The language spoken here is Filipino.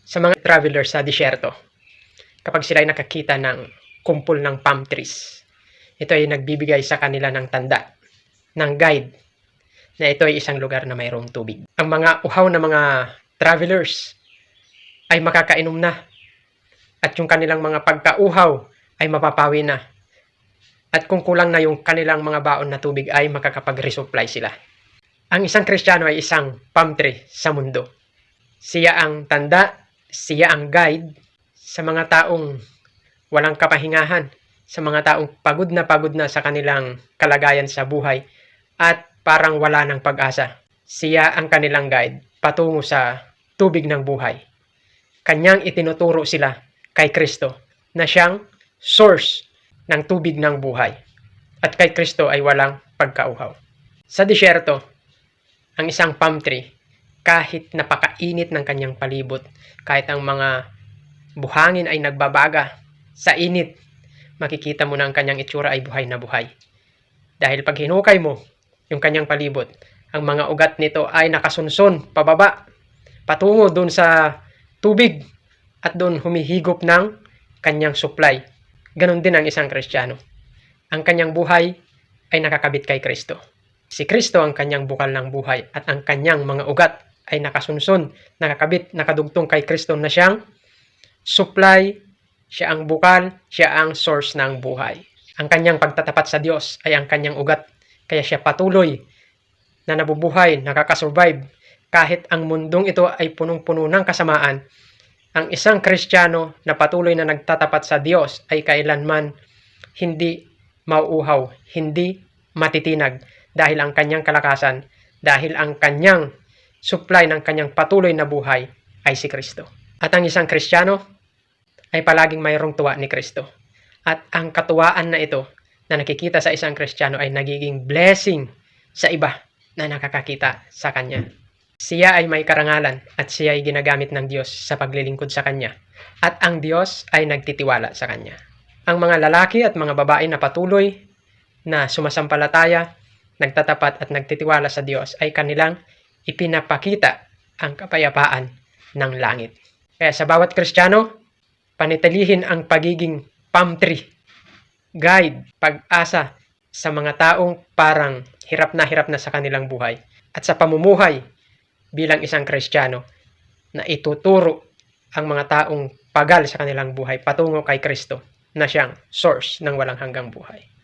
Sa mga traveler sa disyerto, kapag sila ay nakakita ng kumpol ng palm trees, ito ay nagbibigay sa kanila ng tanda, ng guide, na ito ay isang lugar na mayroong tubig. Ang mga uhaw na mga travelers ay makakainom na, at yung kanilang mga pagkauhaw ay mapapawi na. At kung kulang na yung kanilang mga baon na tubig ay makakapag-resupply sila. Ang isang Kristiyano ay isang palm tree sa mundo. Siya ang tanda, siya ang guide sa mga taong walang kapahingahan, sa mga taong pagod na sa kanilang kalagayan sa buhay at parang wala ng pag-asa. Siya ang kanilang guide patungo sa tubig ng buhay. Kanyang itinuturo sila kay Kristo na siyang source ng tubig ng buhay. At kay Kristo ay walang pagkauhaw. Sa disyerto, ang isang palm tree, kahit napakainit ng kanyang palibot, kahit ang mga buhangin ay nagbabaga sa init, makikita mo na ang kanyang itsura ay buhay na buhay. Dahil pag hinukay mo yung kanyang palibot, ang mga ugat nito ay nakasunson pababa, patungo dun sa tubig at dun humihigop ng kanyang supply. Ganon din ang isang Kristiyano. Ang kanyang buhay ay nakakabit kay Kristo. Si Kristo ang kanyang bukal ng buhay at ang kanyang mga ugat ay nakasunson, nakakabit, nakadugtong kay Kristo na siyang supply, siya ang bukal, siya ang source ng buhay. Ang kanyang pagtatapat sa Diyos ay ang kanyang ugat, kaya siya patuloy na nabubuhay, nakakasurvive. Kahit ang mundong ito ay punong-puno ng kasamaan, ang isang Kristiyano na patuloy na nagtatapat sa Diyos ay kailanman hindi mauuhaw, hindi matitinag, dahil ang kanyang kalakasan, dahil ang kanyang supply ng kanyang patuloy na buhay ay si Kristo. At ang isang Kristiyano ay palaging mayroong tuwa ni Kristo. At ang katuwaan na ito na nakikita sa isang Kristiyano ay nagiging blessing sa iba na nakakakita sa kanya. Siya ay may karangalan at siya ay ginagamit ng Diyos sa paglilingkod sa kanya. At ang Diyos ay nagtitiwala sa kanya. Ang mga lalaki at mga babae na patuloy na sumasampalataya, nagtatapat at nagtitiwala sa Diyos ay kanilang ipinapakita ang kapayapaan ng langit. Kaya sa bawat Kristiyano, panitilihin ang pagiging palm tree, guide, pag-asa sa mga taong parang hirap na sa kanilang buhay at sa pamumuhay bilang isang Kristiyano na ituturo ang mga taong pagal sa kanilang buhay patungo kay Kristo na siyang source ng walang hanggang buhay.